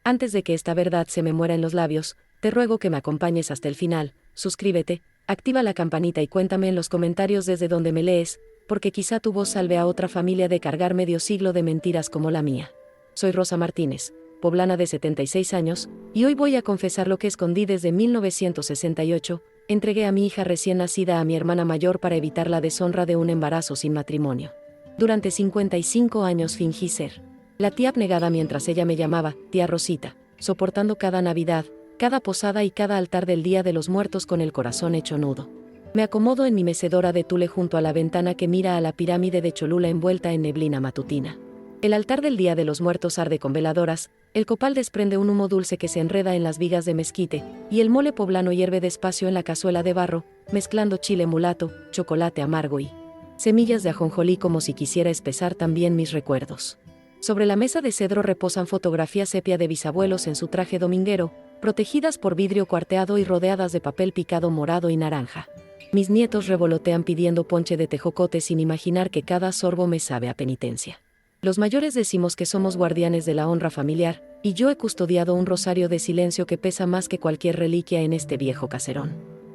Antes de que esta verdad se me muera en los labios, te ruego que me acompañes hasta el final. Suscríbete, activa la campanita y cuéntame en los comentarios desde donde me lees, porque quizá tu voz salve a otra familia de cargar medio siglo de mentiras como la mía. Soy Rosa Martínez, poblana de 76 años, y hoy voy a confesar lo que escondí desde 1968. Entregué a mi hija recién nacida a mi hermana mayor para evitar la deshonra de un embarazo sin matrimonio. Durante 55 años fingí ser la tía abnegada mientras ella me llamaba tía Rosita, soportando cada Navidad, cada posada y cada altar del Día de los Muertos con el corazón hecho nudo. Me acomodo en mi mecedora de tule junto a la ventana que mira a la pirámide de Cholula envuelta en neblina matutina. El altar del Día de los Muertos arde con veladoras, el copal desprende un humo dulce que se enreda en las vigas de mezquite, y el mole poblano hierve despacio en la cazuela de barro, mezclando chile mulato, chocolate amargo y semillas de ajonjolí como si quisiera espesar también mis recuerdos. Sobre la mesa de cedro reposan fotografías sepia de bisabuelos en su traje dominguero, protegidas por vidrio cuarteado y rodeadas de papel picado morado y naranja. Mis nietos revolotean pidiendo ponche de tejocote sin imaginar que cada sorbo me sabe a penitencia. Los mayores decimos que somos guardianes de la honra familiar, y yo he custodiado un rosario de silencio que pesa más que cualquier reliquia en este viejo caserón.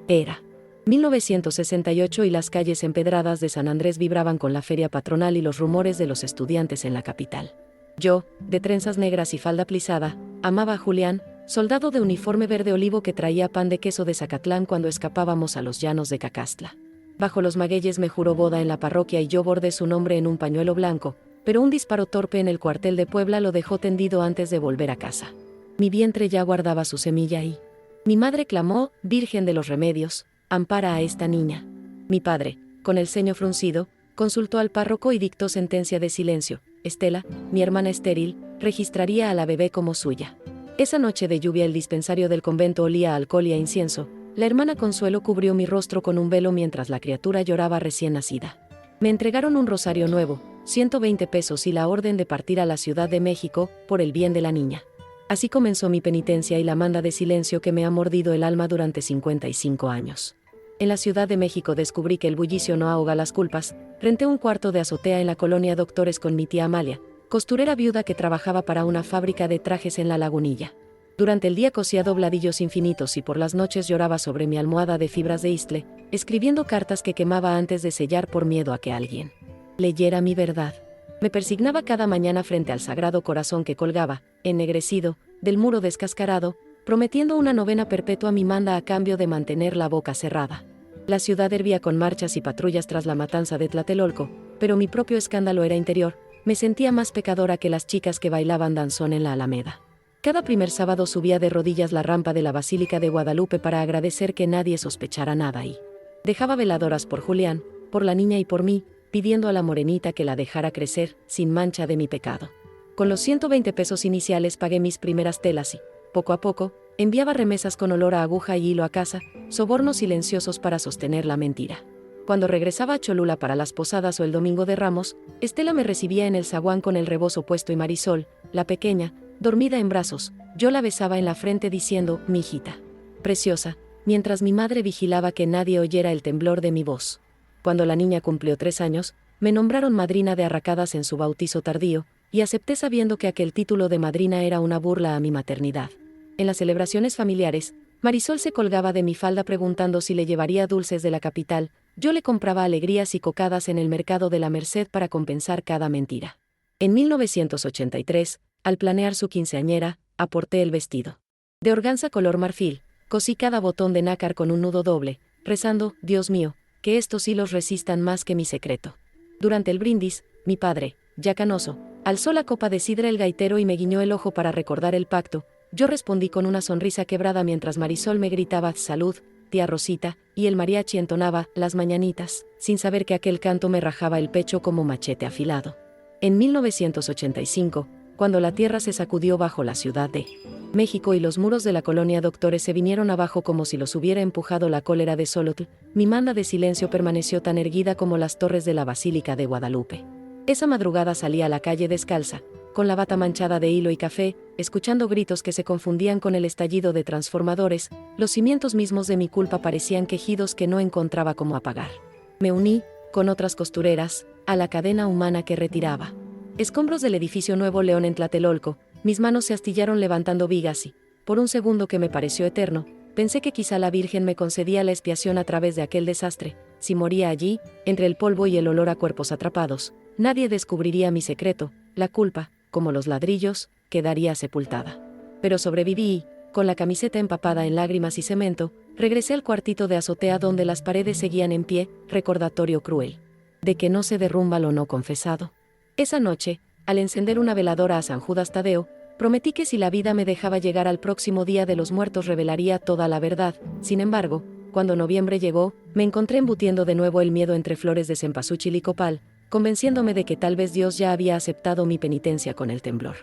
Era 1968 y las calles empedradas de San Andrés vibraban con la feria patronal y los rumores de los estudiantes en la capital. Yo, de trenzas negras y falda plisada, amaba a Julián, soldado de uniforme verde olivo que traía pan de queso de Zacatlán cuando escapábamos a los llanos de Cacastla. Bajo los magueyes me juró boda en la parroquia y yo bordé su nombre en un pañuelo blanco, pero un disparo torpe en el cuartel de Puebla lo dejó tendido antes de volver a casa. Mi vientre ya guardaba su semilla y mi madre clamó, Virgen de los Remedios, ampara a esta niña. Mi padre, con el ceño fruncido, consultó al párroco y dictó sentencia de silencio. Estela, mi hermana estéril, registraría a la bebé como suya. Esa noche de lluvia el dispensario del convento olía a alcohol y a incienso. La hermana Consuelo cubrió mi rostro con un velo mientras la criatura lloraba recién nacida. Me entregaron un rosario nuevo, 120 pesos y la orden de partir a la Ciudad de México, por el bien de la niña. Así comenzó mi penitencia y la manda de silencio que me ha mordido el alma durante 55 años. En la Ciudad de México descubrí que el bullicio no ahoga las culpas. Renté un cuarto de azotea en la colonia Doctores con mi tía Amalia, costurera viuda que trabajaba para una fábrica de trajes en La Lagunilla. Durante el día cosía dobladillos infinitos y por las noches lloraba sobre mi almohada de fibras de istle, escribiendo cartas que quemaba antes de sellar por miedo a que alguien leyera mi verdad. Me persignaba cada mañana frente al Sagrado Corazón que colgaba, ennegrecido, del muro descascarado, prometiendo una novena perpetua a mi manda a cambio de mantener la boca cerrada. La ciudad hervía con marchas y patrullas tras la matanza de Tlatelolco, pero mi propio escándalo era interior. Me sentía más pecadora que las chicas que bailaban danzón en la Alameda. Cada primer sábado subía de rodillas la rampa de la Basílica de Guadalupe para agradecer que nadie sospechara nada y dejaba veladoras por Julián, por la niña y por mí, pidiendo a la morenita que la dejara crecer, sin mancha de mi pecado. Con los 120 pesos iniciales pagué mis primeras telas y, poco a poco, enviaba remesas con olor a aguja y hilo a casa, sobornos silenciosos para sostener la mentira. Cuando regresaba a Cholula para las posadas o el Domingo de Ramos, Estela me recibía en el zaguán con el rebozo puesto y Marisol, la pequeña, dormida en brazos, yo la besaba en la frente diciendo, mi hijita preciosa, mientras mi madre vigilaba que nadie oyera el temblor de mi voz. Cuando la niña cumplió 3 años, me nombraron madrina de arracadas en su bautizo tardío, y acepté sabiendo que aquel título de madrina era una burla a mi maternidad. En las celebraciones familiares, Marisol se colgaba de mi falda preguntando si le llevaría dulces de la capital. Yo le compraba alegrías y cocadas en el mercado de la Merced para compensar cada mentira. En 1983, al planear su quinceañera, aporté el vestido de organza color marfil, cosí cada botón de nácar con un nudo doble, rezando, Dios mío, que estos hilos resistan más que mi secreto. Durante el brindis, mi padre, ya canoso, alzó la copa de sidra el gaitero y me guiñó el ojo para recordar el pacto. Yo respondí con una sonrisa quebrada mientras Marisol me gritaba, salud, tía Rosita, y el mariachi entonaba, las mañanitas, sin saber que aquel canto me rajaba el pecho como machete afilado. En 1985, cuando la tierra se sacudió bajo la Ciudad de México y los muros de la colonia Doctores se vinieron abajo como si los hubiera empujado la cólera de Xolotl, mi manda de silencio permaneció tan erguida como las torres de la Basílica de Guadalupe. Esa madrugada salí a la calle descalza, con la bata manchada de hilo y café, escuchando gritos que se confundían con el estallido de transformadores. Los cimientos mismos de mi culpa parecían quejidos que no encontraba cómo apagar. Me uní, con otras costureras, a la cadena humana que retiraba escombros del edificio Nuevo León en Tlatelolco, Mis manos se astillaron levantando vigas y, por un segundo que me pareció eterno, pensé que quizá la Virgen me concedía la expiación a través de aquel desastre. Si moría allí, entre el polvo y el olor a cuerpos atrapados, nadie descubriría mi secreto, la culpa, como los ladrillos, quedaría sepultada. Pero sobreviví y, con la camiseta empapada en lágrimas y cemento, regresé al cuartito de azotea donde las paredes seguían en pie, recordatorio cruel de que no se derrumba lo no confesado. Esa noche, al encender una veladora a San Judas Tadeo, prometí que si la vida me dejaba llegar al próximo día de los muertos revelaría toda la verdad. Sin embargo, cuando noviembre llegó, me encontré embutiendo de nuevo el miedo entre flores de cempasúchil y copal, convenciéndome de que tal vez Dios ya había aceptado mi penitencia con el temblor.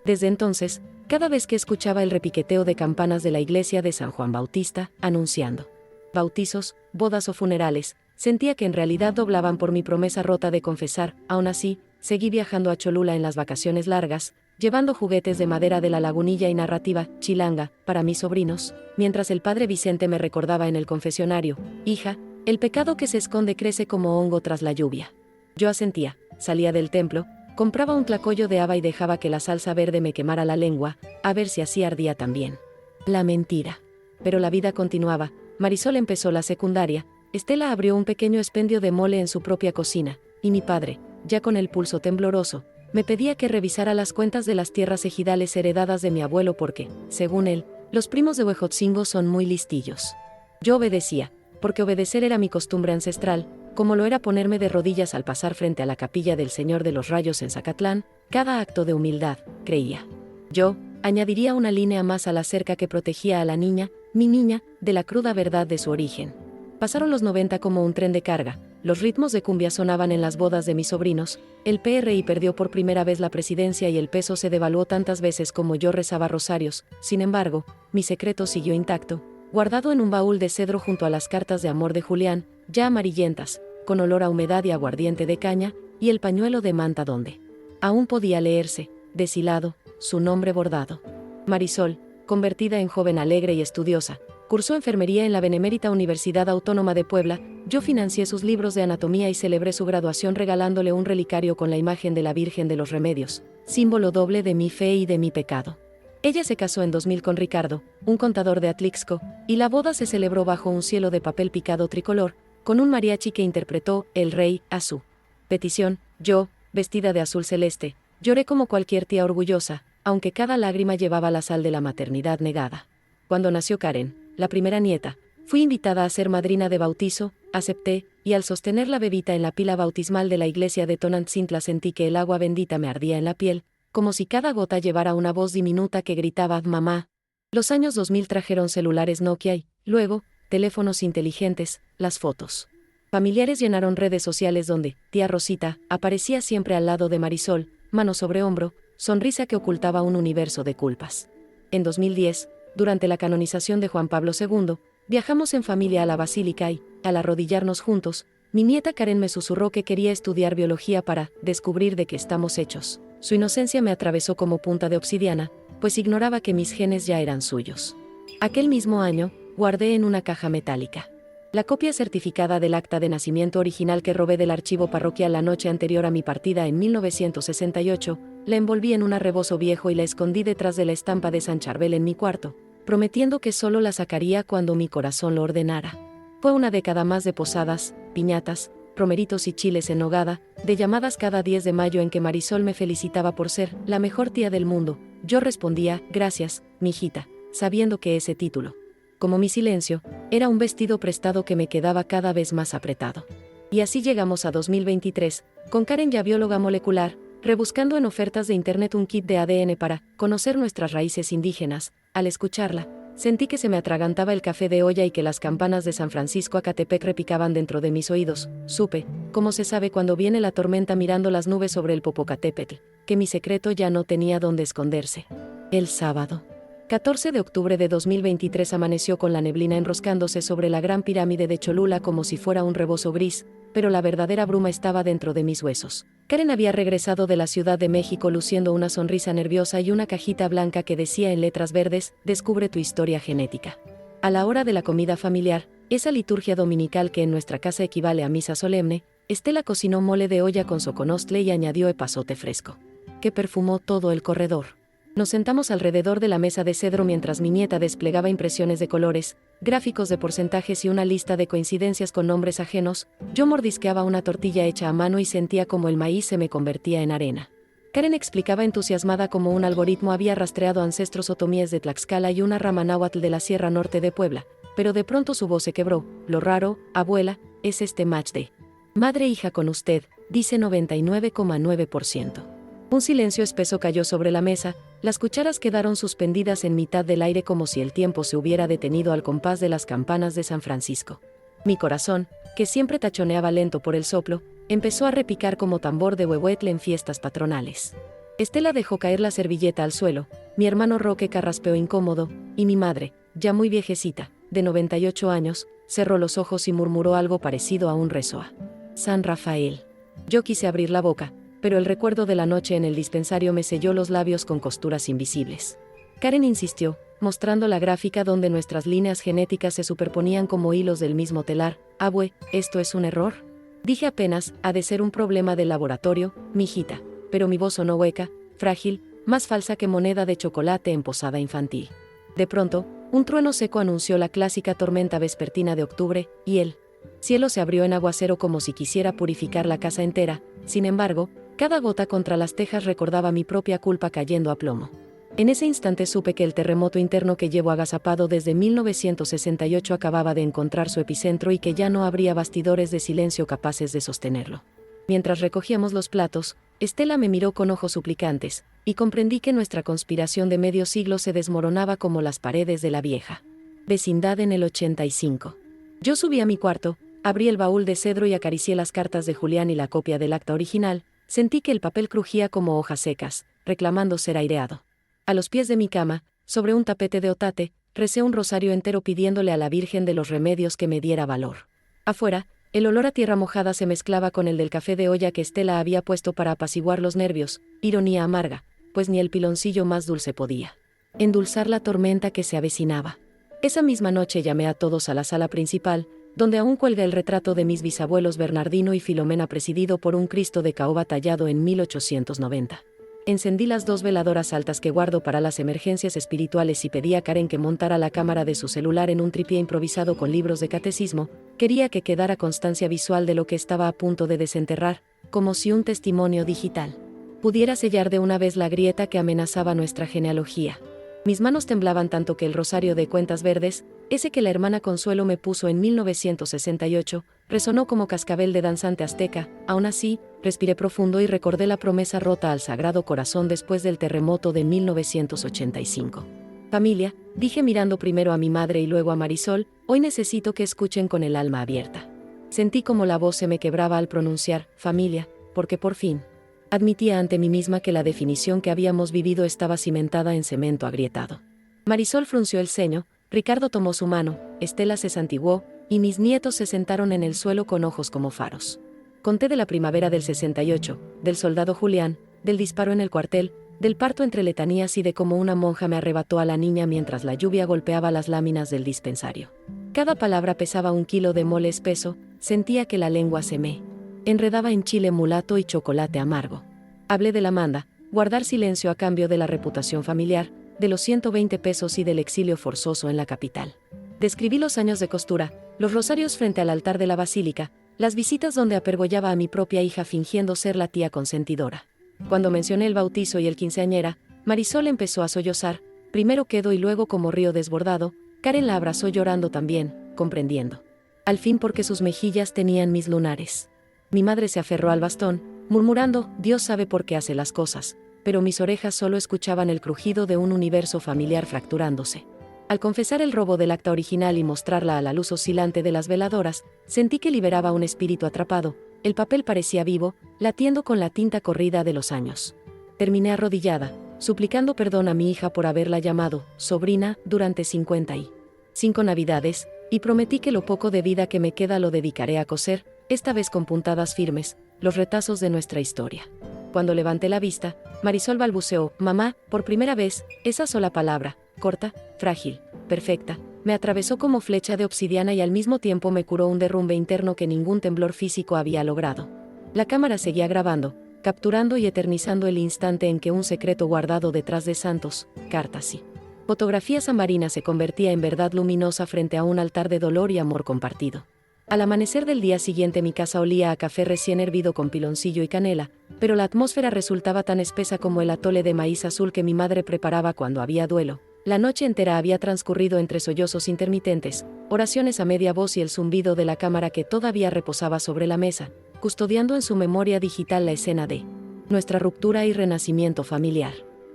Desde entonces, cada vez que escuchaba el repiqueteo de campanas de la iglesia de San Juan Bautista, anunciando bautizos, bodas o funerales, sentía que en realidad doblaban por mi promesa rota de confesar. Aún así, seguí viajando a Cholula en las vacaciones largas, llevando juguetes de madera de la lagunilla y narrativa chilanga para mis sobrinos, mientras el padre Vicente me recordaba en el confesionario: hija, el pecado que se esconde crece como hongo tras la lluvia. Yo asentía, salía del templo, compraba un tlacoyo de haba y dejaba que la salsa verde me quemara la lengua, a ver si así ardía también. La mentira. Pero la vida continuaba. Marisol empezó la secundaria, Estela abrió un pequeño expendio de mole en su propia cocina, y mi padre, ya con el pulso tembloroso, me pedía que revisara las cuentas de las tierras ejidales heredadas de mi abuelo porque, según él, los primos de Huejotzingo son muy listillos. Yo obedecía, porque obedecer era mi costumbre ancestral, como lo era ponerme de rodillas al pasar frente a la capilla del Señor de los Rayos en Zacatlán, cada acto de humildad, creía. Yo, añadiría una línea más a la cerca que protegía a la niña, mi niña, de la cruda verdad de su origen. Pasaron los 90 como un tren de carga, los ritmos de cumbia sonaban en las bodas de mis sobrinos, el PRI perdió por primera vez la presidencia y el peso se devaluó tantas veces como yo rezaba rosarios. Sin embargo, mi secreto siguió intacto, guardado en un baúl de cedro junto a las cartas de amor de Julián, ya amarillentas, con olor a humedad y aguardiente de caña, y el pañuelo de manta donde aún podía leerse, deshilado, su nombre bordado. Marisol, convertida en joven alegre y estudiosa, cursó enfermería en la Benemérita Universidad Autónoma de Puebla. Yo financié sus libros de anatomía y celebré su graduación regalándole un relicario con la imagen de la Virgen de los Remedios, símbolo doble de mi fe y de mi pecado. Ella se casó en 2000 con Ricardo, un contador de Atlixco, y la boda se celebró bajo un cielo de papel picado tricolor, con un mariachi que interpretó El Rey a su petición. Yo, vestida de azul celeste, lloré como cualquier tía orgullosa, aunque cada lágrima llevaba la sal de la maternidad negada. Cuando nació Karen, la primera nieta, fui invitada a ser madrina de bautizo, acepté, y al sostener la bebita en la pila bautismal de la iglesia de Tonantzintla sentí que el agua bendita me ardía en la piel, como si cada gota llevara una voz diminuta que gritaba «mamá». Los años 2000 trajeron celulares Nokia y, luego, teléfonos inteligentes, las fotos familiares llenaron redes sociales donde tía Rosita aparecía siempre al lado de Marisol, mano sobre hombro, sonrisa que ocultaba un universo de culpas. En 2010, durante la canonización de Juan Pablo II, viajamos en familia a la basílica y, al arrodillarnos juntos, mi nieta Karen me susurró que quería estudiar biología para descubrir de qué estamos hechos. Su inocencia me atravesó como punta de obsidiana, pues ignoraba que mis genes ya eran suyos. Aquel mismo año, guardé en una caja metálica la copia certificada del acta de nacimiento original que robé del archivo parroquial la noche anterior a mi partida en 1968, la envolví en un rebozo viejo y la escondí detrás de la estampa de San Charbel en mi cuarto, prometiendo que solo la sacaría cuando mi corazón lo ordenara. Fue una década más de posadas, piñatas, romeritos y chiles en nogada, de llamadas cada 10 de mayo en que Marisol me felicitaba por ser la mejor tía del mundo. Yo respondía, gracias, mijita, sabiendo que ese título, como mi silencio, era un vestido prestado que me quedaba cada vez más apretado. Y así llegamos a 2023, con Karen ya bióloga molecular, rebuscando en ofertas de internet un kit de ADN para conocer nuestras raíces indígenas. Al escucharla, sentí que se me atragantaba el café de olla y que las campanas de San Francisco Acatepec repicaban dentro de mis oídos. Supe, como se sabe cuando viene la tormenta mirando las nubes sobre el Popocatépetl, que mi secreto ya no tenía dónde esconderse. El sábado 14 de octubre de 2023 amaneció con la neblina enroscándose sobre la gran pirámide de Cholula como si fuera un rebozo gris, pero la verdadera bruma estaba dentro de mis huesos. Karen había regresado de la Ciudad de México luciendo una sonrisa nerviosa y una cajita blanca que decía en letras verdes, descubre tu historia genética. A la hora de la comida familiar, esa liturgia dominical que en nuestra casa equivale a misa solemne, Estela cocinó mole de olla con soconostle y añadió epazote fresco, que perfumó todo el corredor. Nos sentamos alrededor de la mesa de cedro mientras mi nieta desplegaba impresiones de colores, gráficos de porcentajes y una lista de coincidencias con nombres ajenos. Yo mordisqueaba una tortilla hecha a mano y sentía como el maíz se me convertía en arena. Karen explicaba entusiasmada cómo un algoritmo había rastreado ancestros otomíes de Tlaxcala y una rama náhuatl de la Sierra Norte de Puebla, pero de pronto su voz se quebró. Lo raro, abuela, es este match de madre e hija con usted, dice 99,9%. Un silencio espeso cayó sobre la mesa, las cucharas quedaron suspendidas en mitad del aire como si el tiempo se hubiera detenido al compás de las campanas de San Francisco. Mi corazón, que siempre tachoneaba lento por el soplo, empezó a repicar como tambor de huehuetle en fiestas patronales. Estela dejó caer la servilleta al suelo, mi hermano Roque carraspeó incómodo, y mi madre, ya muy viejecita, de 98 años, cerró los ojos y murmuró algo parecido a un rezo a San Rafael. Yo quise abrir la boca, pero el recuerdo de la noche en el dispensario me selló los labios con costuras invisibles. Karen insistió, mostrando la gráfica donde nuestras líneas genéticas se superponían como hilos del mismo telar. Abue, ¿esto es un error? Dije apenas, ha de ser un problema del laboratorio, mijita, pero mi voz sonó hueca, frágil, más falsa que moneda de chocolate en posada infantil. De pronto, un trueno seco anunció la clásica tormenta vespertina de octubre, y el cielo se abrió en aguacero como si quisiera purificar la casa entera. Sin embargo, cada gota contra las tejas recordaba mi propia culpa cayendo a plomo. En ese instante supe que el terremoto interno que llevo agazapado desde 1968 acababa de encontrar su epicentro y que ya no habría bastidores de silencio capaces de sostenerlo. Mientras recogíamos los platos, Estela me miró con ojos suplicantes, y comprendí que nuestra conspiración de medio siglo se desmoronaba como las paredes de la vieja vecindad en el 85. Yo subí a mi cuarto, abrí el baúl de cedro y acaricié las cartas de Julián y la copia del acta original. Sentí que el papel crujía como hojas secas, reclamando ser aireado. A los pies de mi cama, sobre un tapete de otate, recé un rosario entero pidiéndole a la Virgen de los Remedios que me diera valor. Afuera, el olor a tierra mojada se mezclaba con el del café de olla que Estela había puesto para apaciguar los nervios, ironía amarga, pues ni el piloncillo más dulce podía endulzar la tormenta que se avecinaba. Esa misma noche llamé a todos a la sala principal, donde aún cuelga el retrato de mis bisabuelos Bernardino y Filomena presidido por un Cristo de caoba tallado en 1890. Encendí las 2 veladoras altas que guardo para las emergencias espirituales y pedí a Karen que montara la cámara de su celular en un tripié improvisado con libros de catecismo. Quería que quedara constancia visual de lo que estaba a punto de desenterrar, como si un testimonio digital pudiera sellar de una vez la grieta que amenazaba nuestra genealogía. Mis manos temblaban tanto que el rosario de cuentas verdes, ese que la hermana Consuelo me puso en 1968, resonó como cascabel de danzante azteca. Aún así, respiré profundo y recordé la promesa rota al Sagrado Corazón después del terremoto de 1985. Familia, dije mirando primero a mi madre y luego a Marisol, hoy necesito que escuchen con el alma abierta. Sentí como la voz se me quebraba al pronunciar, familia, porque por fin admitía ante mí misma que la definición que habíamos vivido estaba cimentada en cemento agrietado. Marisol frunció el ceño, Ricardo tomó su mano, Estela se santiguó, y mis nietos se sentaron en el suelo con ojos como faros. Conté de la primavera del 68, del soldado Julián, del disparo en el cuartel, del parto entre letanías y de cómo una monja me arrebató a la niña mientras la lluvia golpeaba las láminas del dispensario. Cada palabra pesaba 1 kilo de mole espeso, sentía que la lengua se me enredaba en chile mulato y chocolate amargo. Hablé de la manda, guardar silencio a cambio de la reputación familiar, de los 120 pesos y del exilio forzoso en la capital. Describí los años de costura, los rosarios frente al altar de la basílica, las visitas donde apergollaba a mi propia hija fingiendo ser la tía consentidora. Cuando mencioné el bautizo y el quinceañera, Marisol empezó a sollozar, primero quedo y luego como río desbordado. Karen la abrazó llorando también, comprendiendo. Al fin porque sus mejillas tenían mis lunares. Mi madre se aferró al bastón, murmurando, Dios sabe por qué hace las cosas, pero mis orejas solo escuchaban el crujido de un universo familiar fracturándose. Al confesar el robo del acta original y mostrarla a la luz oscilante de las veladoras, sentí que liberaba un espíritu atrapado. El papel parecía vivo, latiendo con la tinta corrida de los años. Terminé arrodillada, suplicando perdón a mi hija por haberla llamado sobrina durante 55 navidades, y prometí que lo poco de vida que me queda lo dedicaré a coser, esta vez con puntadas firmes, los retazos de nuestra historia. Cuando levanté la vista, Marisol balbuceó, mamá, por primera vez, esa sola palabra, corta, frágil, perfecta, me atravesó como flecha de obsidiana y al mismo tiempo me curó un derrumbe interno que ningún temblor físico había logrado. La cámara seguía grabando, capturando y eternizando el instante en que un secreto guardado detrás de santos, cartas y fotografías amarinas se convertía en verdad luminosa frente a un altar de dolor y amor compartido. Al amanecer del día siguiente mi casa olía a café recién hervido con piloncillo y canela, pero la atmósfera resultaba tan espesa como el atole de maíz azul que mi madre preparaba cuando había duelo. La noche entera había transcurrido entre sollozos intermitentes, oraciones a media voz y el zumbido de la cámara que todavía reposaba sobre la mesa, custodiando en su memoria digital la escena de nuestra ruptura y renacimiento familiar.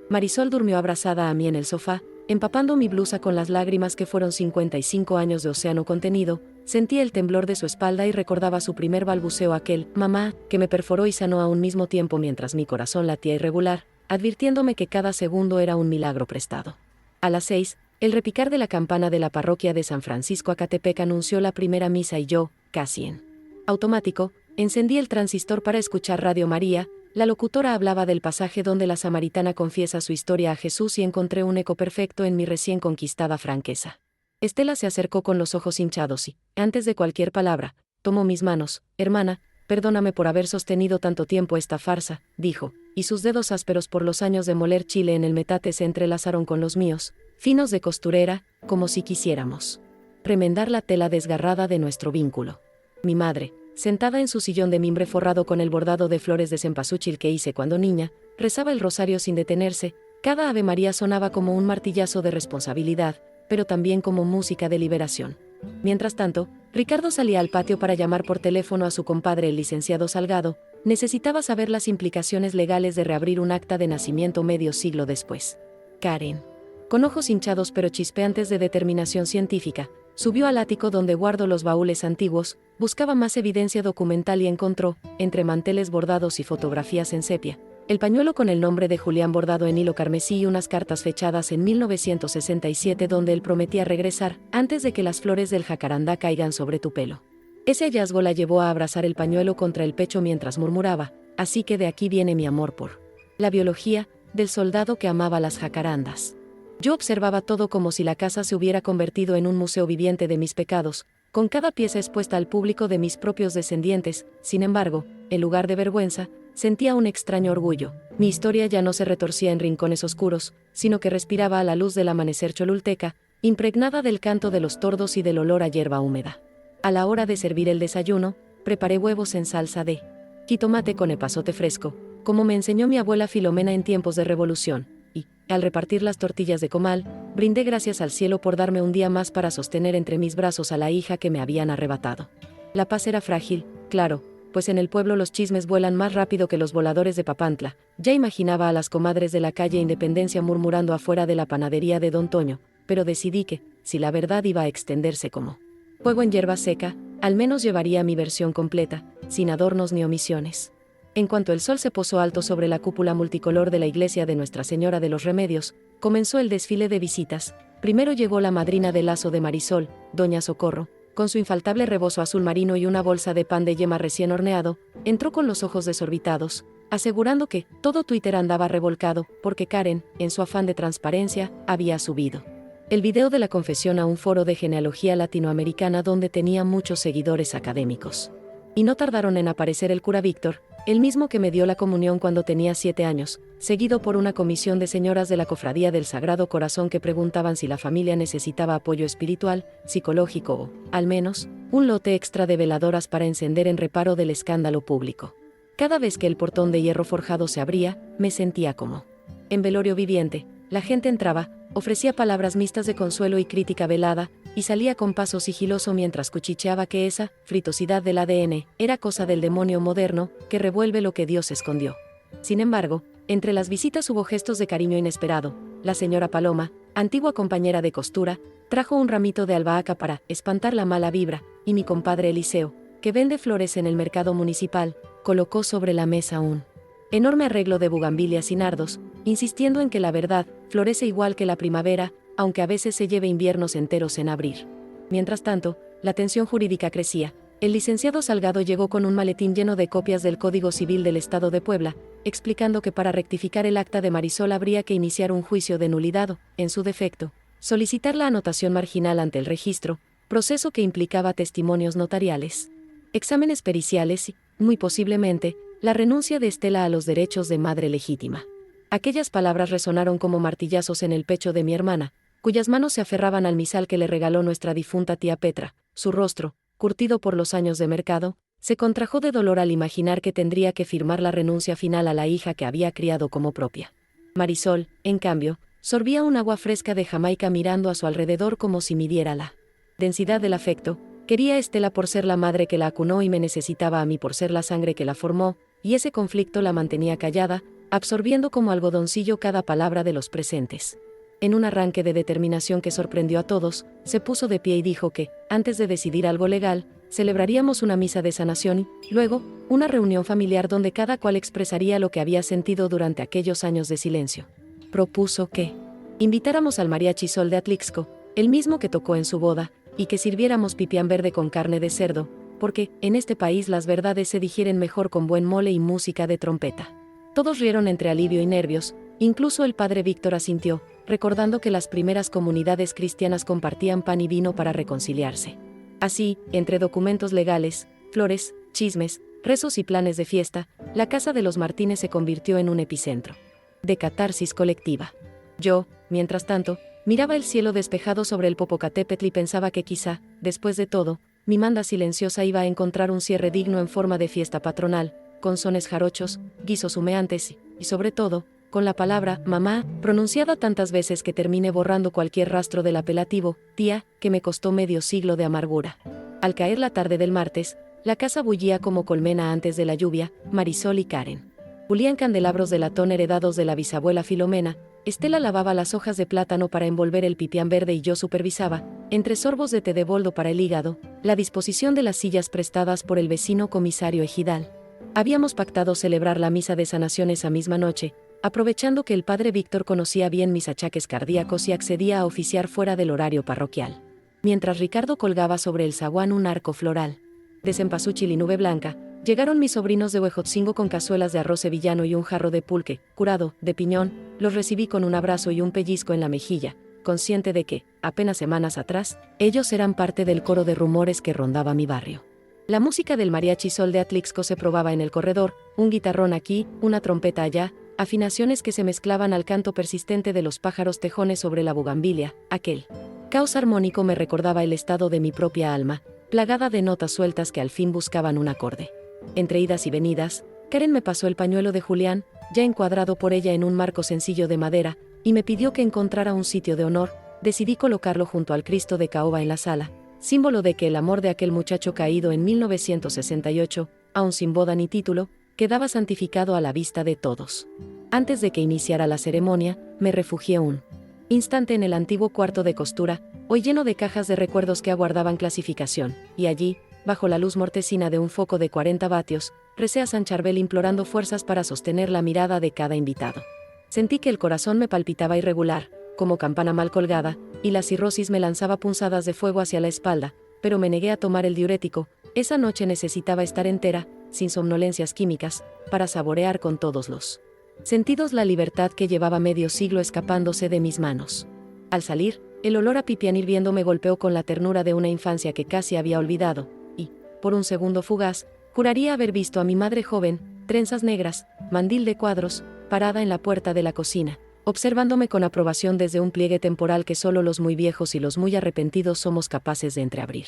Marisol durmió abrazada a mí en el sofá, empapando mi blusa con las lágrimas que fueron 55 años de océano contenido. Sentía el temblor de su espalda y recordaba su primer balbuceo, aquel «mamá», que me perforó y sanó a un mismo tiempo mientras mi corazón latía irregular, advirtiéndome que cada segundo era un milagro prestado. A las 6, el repicar de la campana de la parroquia de San Francisco Acatepec anunció la primera misa y yo, casi en automático, encendí el transistor para escuchar Radio María. La locutora hablaba del pasaje donde la samaritana confiesa su historia a Jesús y encontré un eco perfecto en mi recién conquistada franqueza. Estela se acercó con los ojos hinchados y, antes de cualquier palabra, tomó mis manos. «Hermana, perdóname por haber sostenido tanto tiempo esta farsa», dijo, y sus dedos ásperos por los años de moler chile en el metate se entrelazaron con los míos, finos de costurera, como si quisiéramos remendar la tela desgarrada de nuestro vínculo. Mi madre, sentada en su sillón de mimbre forrado con el bordado de flores de cempasúchil que hice cuando niña, rezaba el rosario sin detenerse. Cada Ave María sonaba como un martillazo de responsabilidad, pero también como música de liberación. Mientras tanto, Ricardo salía al patio para llamar por teléfono a su compadre el licenciado Salgado. Necesitaba saber las implicaciones legales de reabrir un acta de nacimiento medio siglo después. Karen, con ojos hinchados pero chispeantes de determinación científica, subió al ático donde guardo los baúles antiguos, buscaba más evidencia documental y encontró, entre manteles bordados y fotografías en sepia, el pañuelo con el nombre de Julián bordado en hilo carmesí y unas cartas fechadas en 1967 donde él prometía regresar antes de que las flores del jacarandá caigan sobre tu pelo. Ese hallazgo la llevó a abrazar el pañuelo contra el pecho mientras murmuraba, así que de aquí viene mi amor por la biología del soldado que amaba las jacarandas. Yo observaba todo como si la casa se hubiera convertido en un museo viviente de mis pecados, con cada pieza expuesta al público de mis propios descendientes. Sin embargo, en lugar de vergüenza, sentía un extraño orgullo. Mi historia ya no se retorcía en rincones oscuros, sino que respiraba a la luz del amanecer cholulteca, impregnada del canto de los tordos y del olor a hierba húmeda. A la hora de servir el desayuno, preparé huevos en salsa de jitomate con epazote fresco, como me enseñó mi abuela Filomena en tiempos de revolución. Y, al repartir las tortillas de comal, brindé gracias al cielo por darme un día más para sostener entre mis brazos a la hija que me habían arrebatado. La paz era frágil, claro, pues en el pueblo los chismes vuelan más rápido que los voladores de Papantla. Ya imaginaba a las comadres de la calle Independencia murmurando afuera de la panadería de Don Toño, pero decidí que, si la verdad iba a extenderse como fuego en hierba seca, al menos llevaría mi versión completa, sin adornos ni omisiones. En cuanto el sol se posó alto sobre la cúpula multicolor de la iglesia de Nuestra Señora de los Remedios, comenzó el desfile de visitas. Primero llegó la madrina de lazo de Marisol, doña Socorro, con su infaltable rebozo azul marino y una bolsa de pan de yema recién horneado. Entró con los ojos desorbitados, asegurando que todo Twitter andaba revolcado, porque Karen, en su afán de transparencia, había subido el video de la confesión a un foro de genealogía latinoamericana donde tenía muchos seguidores académicos. Y no tardaron en aparecer el cura Víctor, el mismo que me dio la comunión cuando tenía 7 años, seguido por una comisión de señoras de la Cofradía del Sagrado Corazón que preguntaban si la familia necesitaba apoyo espiritual, psicológico o, al menos, un lote extra de veladoras para encender en reparo del escándalo público. Cada vez que el portón de hierro forjado se abría, me sentía como en velorio viviente. La gente entraba, ofrecía palabras mixtas de consuelo y crítica velada, y salía con paso sigiloso mientras cuchicheaba que esa fritosidad del ADN era cosa del demonio moderno, que revuelve lo que Dios escondió. Sin embargo, entre las visitas hubo gestos de cariño inesperado. La señora Paloma, antigua compañera de costura, trajo un ramito de albahaca para espantar la mala vibra, y mi compadre Eliseo, que vende flores en el mercado municipal, colocó sobre la mesa un enorme arreglo de bugambilias y nardos, insistiendo en que la verdad florece igual que la primavera, aunque a veces se lleve inviernos enteros en abrir. Mientras tanto, la tensión jurídica crecía. El licenciado Salgado llegó con un maletín lleno de copias del Código Civil del Estado de Puebla, explicando que para rectificar el acta de Marisol habría que iniciar un juicio de nulidad o, en su defecto, solicitar la anotación marginal ante el registro, proceso que implicaba testimonios notariales, exámenes periciales y, muy posiblemente, La renuncia de Estela a los derechos de madre legítima. Aquellas palabras resonaron como martillazos en el pecho de mi hermana, cuyas manos se aferraban al misal que le regaló nuestra difunta tía Petra. Su rostro, curtido por los años de mercado, se contrajo de dolor al imaginar que tendría que firmar la renuncia final a la hija que había criado como propia. Marisol, en cambio, sorbía un agua fresca de Jamaica mirando a su alrededor como si midiera la densidad del afecto. Quería a Estela por ser la madre que la acunó y me necesitaba a mí por ser la sangre que la formó, y ese conflicto la mantenía callada, absorbiendo como algodoncillo cada palabra de los presentes. En un arranque de determinación que sorprendió a todos, se puso de pie y dijo que, antes de decidir algo legal, celebraríamos una misa de sanación y, luego, una reunión familiar donde cada cual expresaría lo que había sentido durante aquellos años de silencio. Propuso que invitáramos al mariachi Sol de Atlixco, el mismo que tocó en su boda, y que sirviéramos pipián verde con carne de cerdo, porque, en este país las verdades se digieren mejor con buen mole y música de trompeta. Todos rieron entre alivio y nervios, incluso el padre Víctor asintió, recordando que las primeras comunidades cristianas compartían pan y vino para reconciliarse. Así, entre documentos legales, flores, chismes, rezos y planes de fiesta, la casa de los Martínez se convirtió en un epicentro de catarsis colectiva. Yo, mientras tanto, miraba el cielo despejado sobre el Popocatépetl y pensaba que quizá, después de todo, mi manda silenciosa iba a encontrar un cierre digno en forma de fiesta patronal, con sones jarochos, guisos humeantes y, sobre todo, con la palabra «mamá», pronunciada tantas veces que terminé borrando cualquier rastro del apelativo «tía», que me costó medio siglo de amargura. Al caer la tarde del martes, la casa bullía como colmena antes de la lluvia. Marisol y Karen pulían candelabros de latón heredados de la bisabuela Filomena. Estela lavaba las hojas de plátano para envolver el pipián verde y yo supervisaba, entre sorbos de té de boldo para el hígado, la disposición de las sillas prestadas por el vecino comisario ejidal. Habíamos pactado celebrar la misa de sanación esa misma noche, aprovechando que el padre Víctor conocía bien mis achaques cardíacos y accedía a oficiar fuera del horario parroquial. Mientras Ricardo colgaba sobre el zaguán un arco floral de cempasúchil y nube blanca, llegaron mis sobrinos de Huejotzingo con cazuelas de arroz sevillano y un jarro de pulque, curado, de piñón. Los recibí con un abrazo y un pellizco en la mejilla, consciente de que, apenas semanas atrás, ellos eran parte del coro de rumores que rondaba mi barrio. La música del mariachi Sol de Atlixco se probaba en el corredor, un guitarrón aquí, una trompeta allá, afinaciones que se mezclaban al canto persistente de los pájaros tejones sobre la bugambilia. Aquel caos armónico me recordaba el estado de mi propia alma, plagada de notas sueltas que al fin buscaban un acorde. Entre idas y venidas, Karen me pasó el pañuelo de Julián, ya encuadrado por ella en un marco sencillo de madera, y me pidió que encontrara un sitio de honor. Decidí colocarlo junto al Cristo de caoba en la sala, símbolo de que el amor de aquel muchacho caído en 1968, aun sin boda ni título, quedaba santificado a la vista de todos. Antes de que iniciara la ceremonia, me refugié un instante en el antiguo cuarto de costura, hoy lleno de cajas de recuerdos que aguardaban clasificación, y allí, bajo la luz mortecina de un foco de 40 vatios, recé a San Charbel implorando fuerzas para sostener la mirada de cada invitado. Sentí que el corazón me palpitaba irregular, como campana mal colgada, y la cirrosis me lanzaba punzadas de fuego hacia la espalda, pero me negué a tomar el diurético. Esa noche necesitaba estar entera, sin somnolencias químicas, para saborear con todos los sentidos la libertad que llevaba medio siglo escapándose de mis manos. Al salir, el olor a pipián hirviendo me golpeó con la ternura de una infancia que casi había olvidado, y, por un segundo fugaz, juraría haber visto a mi madre joven, trenzas negras, mandil de cuadros, parada en la puerta de la cocina, observándome con aprobación desde un pliegue temporal que solo los muy viejos y los muy arrepentidos somos capaces de entreabrir.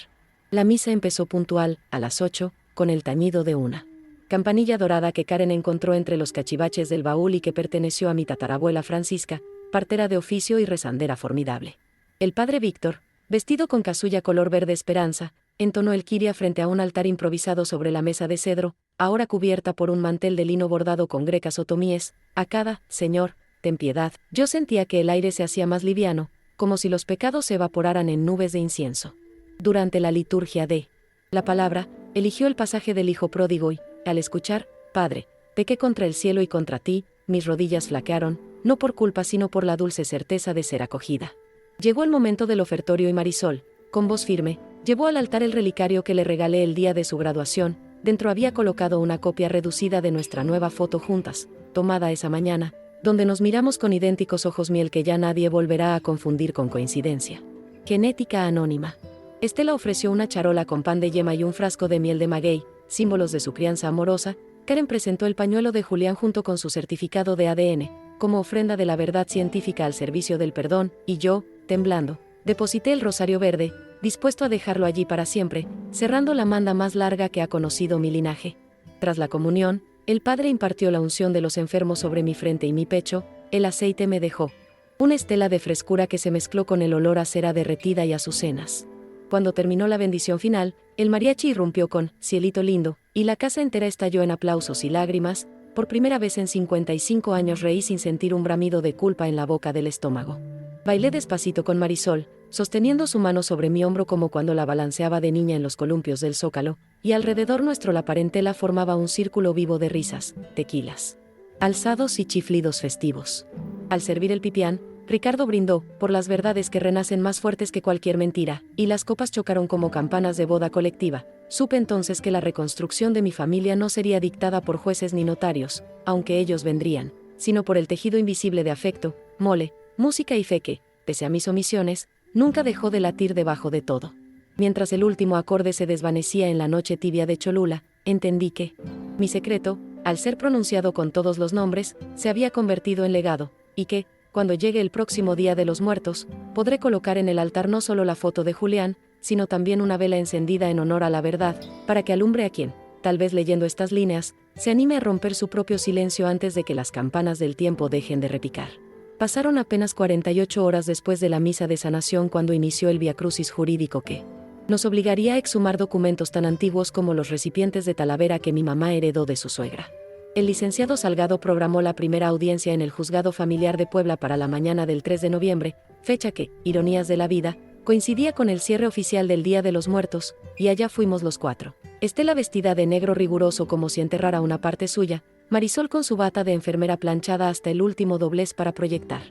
La misa empezó puntual, a las 8, con el tañido de una campanilla dorada que Karen encontró entre los cachivaches del baúl y que perteneció a mi tatarabuela Francisca, partera de oficio y rezandera formidable. El padre Víctor, vestido con casulla color verde esperanza, entonó el kiria frente a un altar improvisado sobre la mesa de cedro, ahora cubierta por un mantel de lino bordado con grecas otomíes. A cada «Señor, ten piedad», yo sentía que el aire se hacía más liviano, como si los pecados se evaporaran en nubes de incienso. Durante la liturgia de la palabra, eligió el pasaje del Hijo Pródigo y, al escuchar «Padre, pequé contra el cielo y contra ti», mis rodillas flaquearon, no por culpa sino por la dulce certeza de ser acogida. Llegó el momento del ofertorio y Marisol, con voz firme, llevó al altar el relicario que le regalé el día de su graduación. Dentro había colocado una copia reducida de nuestra nueva foto juntas, tomada esa mañana, donde nos miramos con idénticos ojos miel que ya nadie volverá a confundir con coincidencia. Genética anónima. Estela ofreció una charola con pan de yema y un frasco de miel de maguey, símbolos de su crianza amorosa, Karen presentó el pañuelo de Julián junto con su certificado de ADN, como ofrenda de la verdad científica al servicio del perdón, y yo, temblando, deposité el rosario verde, dispuesto a dejarlo allí para siempre, cerrando la manda más larga que ha conocido mi linaje. Tras la comunión, el padre impartió la unción de los enfermos sobre mi frente y mi pecho, el aceite me dejó una estela de frescura que se mezcló con el olor a cera derretida y azucenas. Cuando terminó la bendición final, el mariachi irrumpió con "Cielito lindo", y la casa entera estalló en aplausos y lágrimas. Por primera vez en 55 años reí sin sentir un bramido de culpa en la boca del estómago. Bailé despacito con Marisol, sosteniendo su mano sobre mi hombro como cuando la balanceaba de niña en los columpios del Zócalo, y alrededor nuestro la parentela formaba un círculo vivo de risas, tequilas, alzados y chiflidos festivos. Al servir el pipián, Ricardo brindó, por las verdades que renacen más fuertes que cualquier mentira, y las copas chocaron como campanas de boda colectiva. Supe entonces que la reconstrucción de mi familia no sería dictada por jueces ni notarios, aunque ellos vendrían, sino por el tejido invisible de afecto, mole, música y fe que, pese a mis omisiones, nunca dejó de latir debajo de todo. Mientras el último acorde se desvanecía en la noche tibia de Cholula, entendí que mi secreto, al ser pronunciado con todos los nombres, se había convertido en legado, y que, cuando llegue el próximo Día de los Muertos, podré colocar en el altar no solo la foto de Julián, sino también una vela encendida en honor a la verdad, para que alumbre a quien, tal vez leyendo estas líneas, se anime a romper su propio silencio antes de que las campanas del tiempo dejen de repicar. Pasaron apenas 48 horas después de la misa de sanación cuando inició el viacrucis jurídico que nos obligaría a exhumar documentos tan antiguos como los recipientes de Talavera que mi mamá heredó de su suegra. El licenciado Salgado programó la primera audiencia en el Juzgado Familiar de Puebla para la mañana del 3 de noviembre, fecha que, ironías de la vida, coincidía con el cierre oficial del Día de los Muertos, y allá fuimos los cuatro. Estela vestida de negro riguroso como si enterrara una parte suya, Marisol con su bata de enfermera planchada hasta el último doblez para proyectar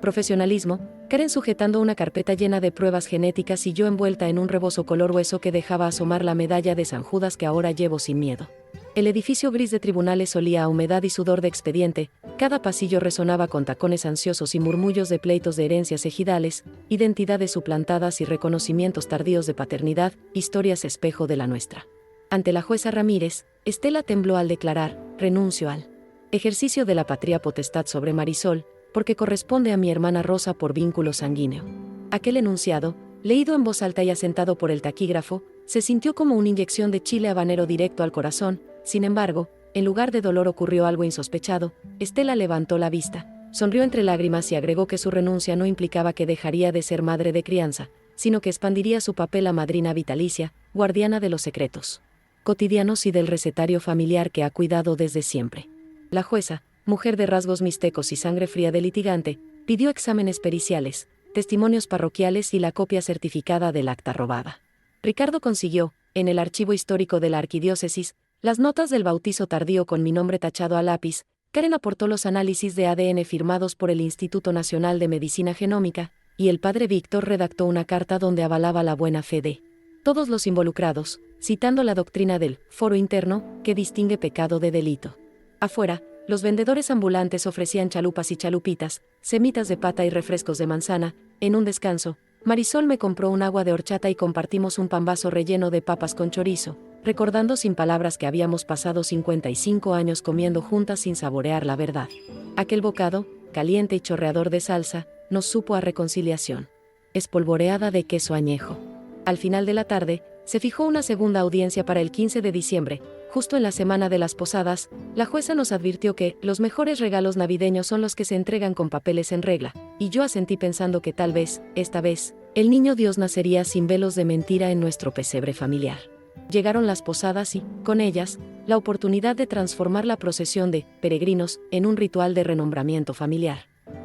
profesionalismo, Karen sujetando una carpeta llena de pruebas genéticas y yo envuelta en un rebozo color hueso que dejaba asomar la medalla de San Judas que ahora llevo sin miedo. El edificio gris de tribunales olía a humedad y sudor de expediente, cada pasillo resonaba con tacones ansiosos y murmullos de pleitos de herencias ejidales, identidades suplantadas y reconocimientos tardíos de paternidad, historias espejo de la nuestra. Ante la jueza Ramírez, Estela tembló al declarar: renuncio al ejercicio de la patria potestad sobre Marisol, porque corresponde a mi hermana Rosa por vínculo sanguíneo. Aquel enunciado, leído en voz alta y asentado por el taquígrafo, se sintió como una inyección de chile habanero directo al corazón. Sin embargo, en lugar de dolor ocurrió algo insospechado. Estela levantó la vista, sonrió entre lágrimas y agregó que su renuncia no implicaba que dejaría de ser madre de crianza, sino que expandiría su papel a madrina vitalicia, guardiana de los secretos cotidianos y del recetario familiar que ha cuidado desde siempre. La jueza, mujer de rasgos mixtecos y sangre fría de litigante, pidió exámenes periciales, testimonios parroquiales y la copia certificada del acta robada. Ricardo consiguió, en el archivo histórico de la arquidiócesis, las notas del bautizo tardío con mi nombre tachado a lápiz. Karen aportó los análisis de ADN firmados por el Instituto Nacional de Medicina Genómica, y el padre Víctor redactó una carta donde avalaba la buena fe de todos los involucrados, citando la doctrina del foro interno, que distingue pecado de delito. Afuera, los vendedores ambulantes ofrecían chalupas y chalupitas, semitas de pata y refrescos de manzana. En un descanso, Marisol me compró un agua de horchata y compartimos un pambazo relleno de papas con chorizo, recordando sin palabras que habíamos pasado 55 años comiendo juntas sin saborear la verdad. Aquel bocado, caliente y chorreador de salsa, nos supo a reconciliación. Espolvoreada de queso añejo. Al final de la tarde, se fijó una segunda audiencia para el 15 de diciembre, justo en la semana de las posadas. La jueza nos advirtió que los mejores regalos navideños son los que se entregan con papeles en regla, y yo asentí pensando que tal vez, esta vez, el niño Dios nacería sin velos de mentira en nuestro pesebre familiar. Llegaron las posadas y, con ellas, la oportunidad de transformar la procesión de peregrinos en un ritual de renombramiento familiar.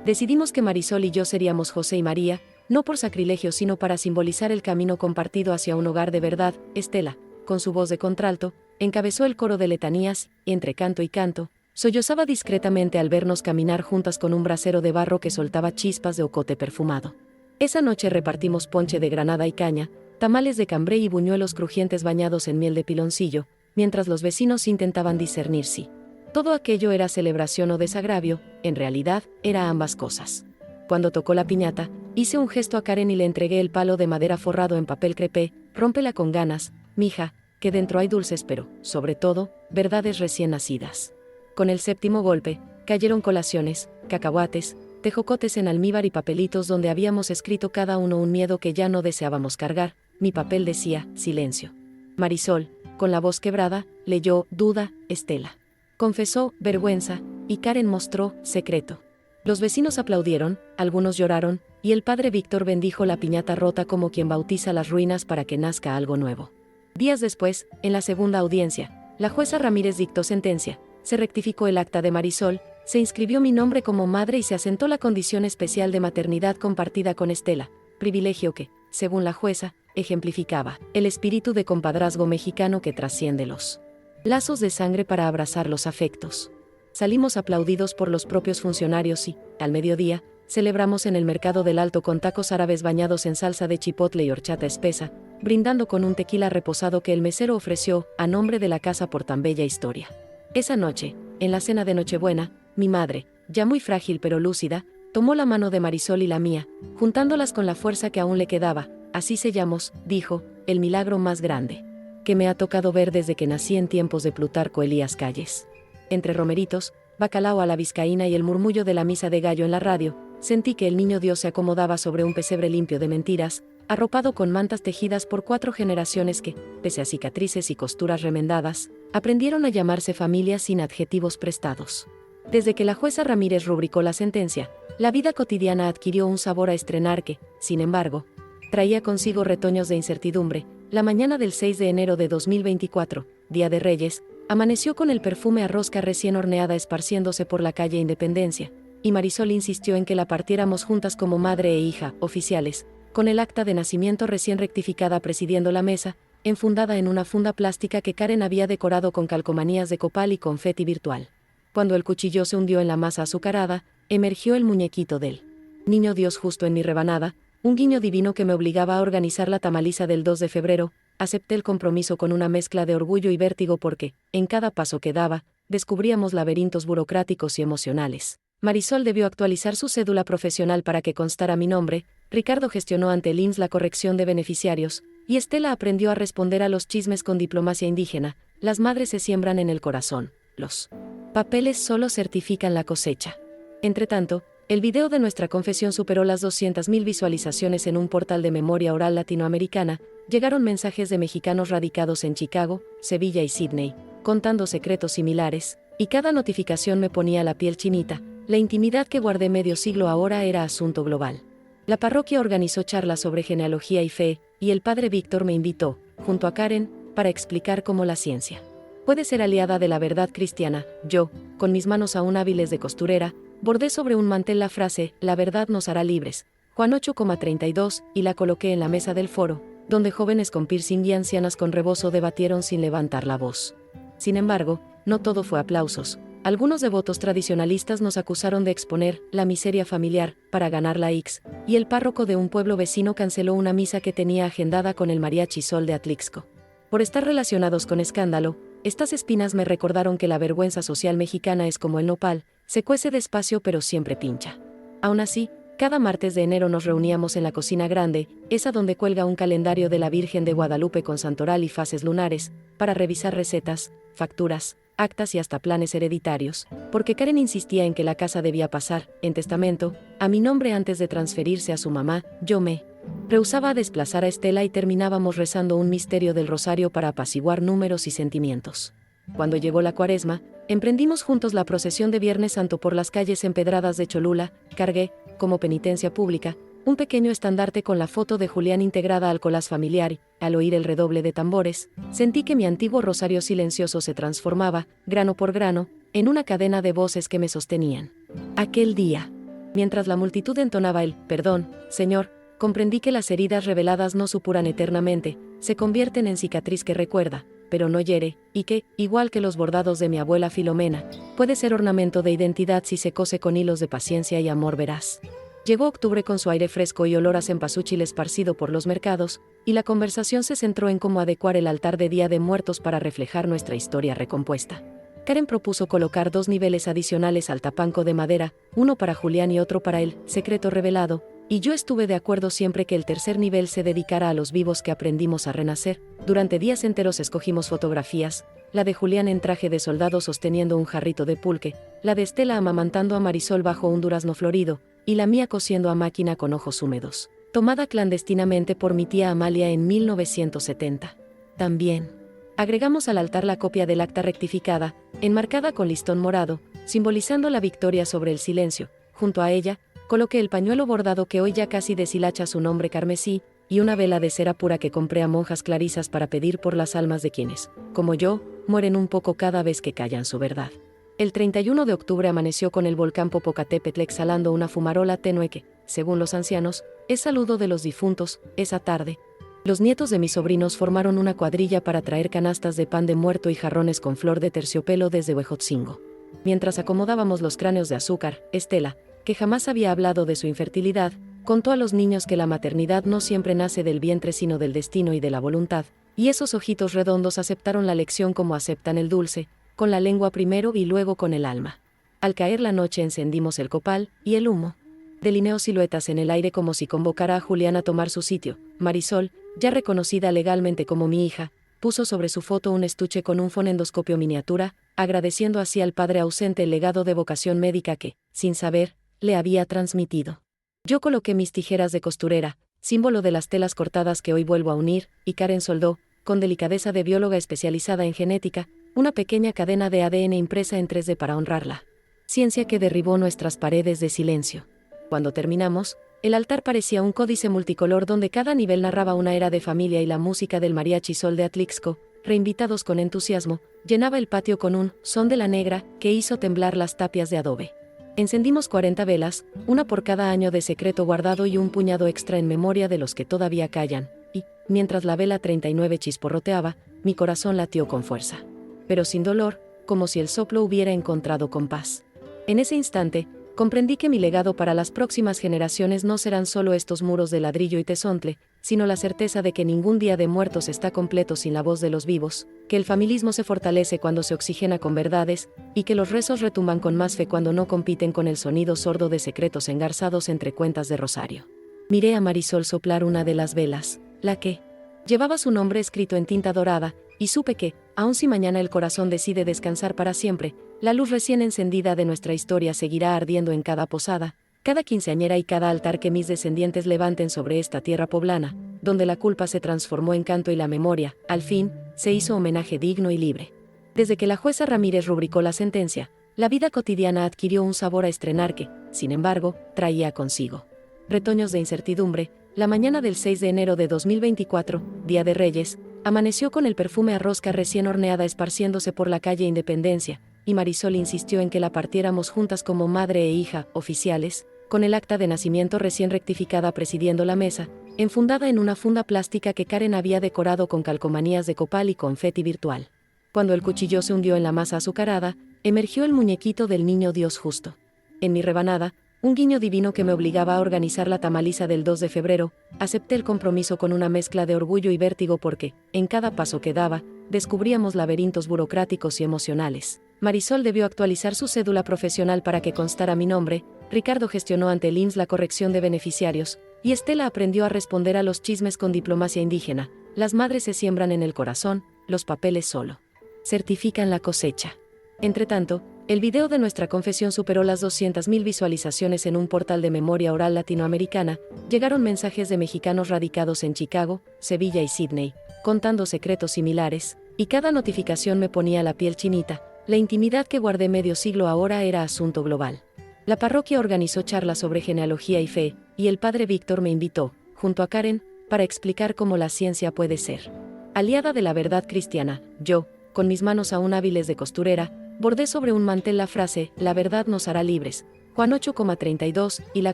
Decidimos que Marisol y yo seríamos José y María, no por sacrilegio sino para simbolizar el camino compartido hacia un hogar de verdad. Estela, con su voz de contralto, encabezó el coro de letanías, y entre canto y canto, sollozaba discretamente al vernos caminar juntas con un brasero de barro que soltaba chispas de ocote perfumado. Esa noche repartimos ponche de granada y caña, tamales de cambray y buñuelos crujientes bañados en miel de piloncillo, mientras los vecinos intentaban discernir si todo aquello era celebración o desagravio. En realidad, era ambas cosas. Cuando tocó la piñata, hice un gesto a Karen y le entregué el palo de madera forrado en papel crepé. Rómpela con ganas, mija, que dentro hay dulces pero, sobre todo, verdades recién nacidas. Con el séptimo golpe, cayeron colaciones, cacahuates, tejocotes en almíbar y papelitos donde habíamos escrito cada uno un miedo que ya no deseábamos cargar. Mi papel decía, silencio. Marisol, con la voz quebrada, leyó, duda, Estela. Confesó, vergüenza, y Karen mostró, secreto. Los vecinos aplaudieron, algunos lloraron, y el padre Víctor bendijo la piñata rota como quien bautiza las ruinas para que nazca algo nuevo. Días después, en la segunda audiencia, la jueza Ramírez dictó sentencia, se rectificó el acta de Marisol, se inscribió mi nombre como madre y se asentó la condición especial de maternidad compartida con Estela, privilegio que, según la jueza, ejemplificaba el espíritu de compadrazgo mexicano que trasciende los lazos de sangre para abrazar los afectos. Salimos aplaudidos por los propios funcionarios y, al mediodía, celebramos en el mercado del Alto con tacos árabes bañados en salsa de chipotle y horchata espesa, brindando con un tequila reposado que el mesero ofreció, a nombre de la casa por tan bella historia. Esa noche, en la cena de Nochebuena, mi madre, ya muy frágil pero lúcida, tomó la mano de Marisol y la mía, juntándolas con la fuerza que aún le quedaba. Así sellamos, dijo, el milagro más grande que me ha tocado ver desde que nací en tiempos de Plutarco Elías Calles. Entre romeritos, bacalao a la vizcaína y el murmullo de la misa de gallo en la radio, sentí que el niño Dios se acomodaba sobre un pesebre limpio de mentiras, arropado con mantas tejidas por 4 generaciones que, pese a cicatrices y costuras remendadas, aprendieron a llamarse familia sin adjetivos prestados. Desde que la jueza Ramírez rubricó la sentencia, la vida cotidiana adquirió un sabor a estrenar que, sin embargo, traía consigo retoños de incertidumbre. La mañana del 6 de enero de 2024, Día de Reyes, amaneció con el perfume a rosca recién horneada esparciéndose por la calle Independencia, y Marisol insistió en que la partiéramos juntas como madre e hija, oficiales, con el acta de nacimiento recién rectificada presidiendo la mesa, enfundada en una funda plástica que Karen había decorado con calcomanías de copal y confeti virtual. Cuando el cuchillo se hundió en la masa azucarada, emergió el muñequito del Niño Dios justo en mi rebanada, un guiño divino que me obligaba a organizar la tamaliza del 2 de febrero, acepté el compromiso con una mezcla de orgullo y vértigo porque, en cada paso que daba, descubríamos laberintos burocráticos y emocionales. Marisol debió actualizar su cédula profesional para que constara mi nombre, Ricardo gestionó ante el IMSS la corrección de beneficiarios, y Estela aprendió a responder a los chismes con diplomacia indígena. Las madres se siembran en el corazón, los papeles solo certifican la cosecha. Entretanto, el video de nuestra confesión superó las 200.000 visualizaciones en un portal de memoria oral latinoamericana. Llegaron mensajes de mexicanos radicados en Chicago, Sevilla y Sydney, contando secretos similares, y cada notificación me ponía la piel chinita. La intimidad que guardé medio siglo ahora era asunto global. La parroquia organizó charlas sobre genealogía y fe, y el padre Víctor me invitó, junto a Karen, para explicar cómo la ciencia puede ser aliada de la verdad cristiana. Yo, con mis manos aún hábiles de costurera, bordé sobre un mantel la frase, la verdad nos hará libres, Juan 8,32, y la coloqué en la mesa del foro, donde jóvenes con piercing y ancianas con rebozo debatieron sin levantar la voz. Sin embargo, no todo fue aplausos. Algunos devotos tradicionalistas nos acusaron de exponer la miseria familiar para ganar la X, y el párroco de un pueblo vecino canceló una misa que tenía agendada con el Mariachi Sol de Atlixco. Por estar relacionados con escándalo, estas espinas me recordaron que la vergüenza social mexicana es como el nopal, se cuece despacio pero siempre pincha. Aún así, cada martes de enero nos reuníamos en la cocina grande, esa donde cuelga un calendario de la Virgen de Guadalupe con santoral y fases lunares, para revisar recetas, facturas, actas y hasta planes hereditarios, porque Karen insistía en que la casa debía pasar, en testamento, a mi nombre antes de transferirse a su mamá. Yo me rehusaba a desplazar a Estela y terminábamos rezando un misterio del rosario para apaciguar números y sentimientos. Cuando llegó la Cuaresma, emprendimos juntos la procesión de Viernes Santo por las calles empedradas de Cholula. Cargué, como penitencia pública, un pequeño estandarte con la foto de Julián integrada al collage familiar y, al oír el redoble de tambores, sentí que mi antiguo rosario silencioso se transformaba, grano por grano, en una cadena de voces que me sostenían. Aquel día, mientras la multitud entonaba el «Perdón, Señor», comprendí que las heridas reveladas no supuran eternamente, se convierten en cicatriz que recuerda, pero no hiere, y que, igual que los bordados de mi abuela Filomena, puede ser ornamento de identidad si se cose con hilos de paciencia y amor veraz. Llegó octubre con su aire fresco y olor a cempasúchil esparcido por los mercados, y la conversación se centró en cómo adecuar el altar de Día de Muertos para reflejar nuestra historia recompuesta. Karen propuso colocar 2 niveles adicionales al tapanco de madera, uno para Julián y otro para el secreto revelado, Y yo estuve de acuerdo siempre que el tercer nivel se dedicara a los vivos que aprendimos a renacer. Durante días enteros escogimos fotografías, la de Julián en traje de soldado sosteniendo un jarrito de pulque, la de Estela amamantando a Marisol bajo un durazno florido, y la mía cosiendo a máquina con ojos húmedos, tomada clandestinamente por mi tía Amalia en 1970. También agregamos al altar la copia del acta rectificada, enmarcada con listón morado, simbolizando la victoria sobre el silencio. Junto a ella, coloqué el pañuelo bordado que hoy ya casi deshilacha su nombre carmesí, y una vela de cera pura que compré a monjas clarisas para pedir por las almas de quienes, como yo, mueren un poco cada vez que callan su verdad. El 31 de octubre amaneció con el volcán Popocatépetl exhalando una fumarola tenue que, según los ancianos, es saludo de los difuntos. Esa tarde, los nietos de mis sobrinos formaron una cuadrilla para traer canastas de pan de muerto y jarrones con flor de terciopelo desde Huejotzingo. Mientras acomodábamos los cráneos de azúcar, Estela, que jamás había hablado de su infertilidad, contó a los niños que la maternidad no siempre nace del vientre sino del destino y de la voluntad, y esos ojitos redondos aceptaron la lección como aceptan el dulce, con la lengua primero y luego con el alma. Al caer la noche encendimos el copal, y el humo delineó siluetas en el aire como si convocara a Julián a tomar su sitio. Marisol, ya reconocida legalmente como mi hija, puso sobre su foto un estuche con un fonendoscopio miniatura, agradeciendo así al padre ausente el legado de vocación médica que, sin saber, le había transmitido. Yo coloqué mis tijeras de costurera, símbolo de las telas cortadas que hoy vuelvo a unir, y Karen soldó, con delicadeza de bióloga especializada en genética, una pequeña cadena de ADN impresa en 3D para honrarla. Ciencia que derribó nuestras paredes de silencio. Cuando terminamos, el altar parecía un códice multicolor donde cada nivel narraba una era de familia y la música del mariachi Sol de Atlixco, reinvitados con entusiasmo, llenaba el patio con un son de la negra que hizo temblar las tapias de adobe. Encendimos 40 velas, una por cada año de secreto guardado y un puñado extra en memoria de los que todavía callan, y, mientras la vela 39 chisporroteaba, mi corazón latió con fuerza. Pero sin dolor, como si el soplo hubiera encontrado compás. En ese instante, comprendí que mi legado para las próximas generaciones no serán solo estos muros de ladrillo y tesontle, sino la certeza de que ningún día de muertos está completo sin la voz de los vivos, que el familismo se fortalece cuando se oxigena con verdades, y que los rezos retumban con más fe cuando no compiten con el sonido sordo de secretos engarzados entre cuentas de rosario. Miré a Marisol soplar una de las velas, la que llevaba su nombre escrito en tinta dorada, y supe que, aun si mañana el corazón decide descansar para siempre, la luz recién encendida de nuestra historia seguirá ardiendo en cada posada, cada quinceañera y cada altar que mis descendientes levanten sobre esta tierra poblana, donde la culpa se transformó en canto y la memoria, al fin, se hizo homenaje digno y libre. Desde que la jueza Ramírez rubricó la sentencia, la vida cotidiana adquirió un sabor a estrenar que, sin embargo, traía consigo retoños de incertidumbre. La mañana del 6 de enero de 2024, Día de Reyes, amaneció con el perfume a rosca recién horneada esparciéndose por la calle Independencia, y Marisol insistió en que la partiéramos juntas como madre e hija, oficiales, con el acta de nacimiento recién rectificada presidiendo la mesa, enfundada en una funda plástica que Karen había decorado con calcomanías de copal y confeti virtual. Cuando el cuchillo se hundió en la masa azucarada, emergió el muñequito del niño Dios justo. En mi rebanada, un guiño divino que me obligaba a organizar la tamaliza del 2 de febrero, acepté el compromiso con una mezcla de orgullo y vértigo porque, en cada paso que daba, descubríamos laberintos burocráticos y emocionales. Marisol debió actualizar su cédula profesional para que constara mi nombre, Ricardo gestionó ante el IMSS la corrección de beneficiarios, y Estela aprendió a responder a los chismes con diplomacia indígena. Las madres se siembran en el corazón, los papeles solo certifican la cosecha. Entretanto, el video de nuestra confesión superó las 200.000 visualizaciones en un portal de memoria oral latinoamericana. Llegaron mensajes de mexicanos radicados en Chicago, Sevilla y Sydney, contando secretos similares, y cada notificación me ponía la piel chinita. La intimidad que guardé medio siglo ahora era asunto global. La parroquia organizó charlas sobre genealogía y fe, y el padre Víctor me invitó, junto a Karen, para explicar cómo la ciencia puede ser aliada de la verdad cristiana. Yo, con mis manos aún hábiles de costurera, bordé sobre un mantel la frase, la verdad nos hará libres, Juan 8,32, y la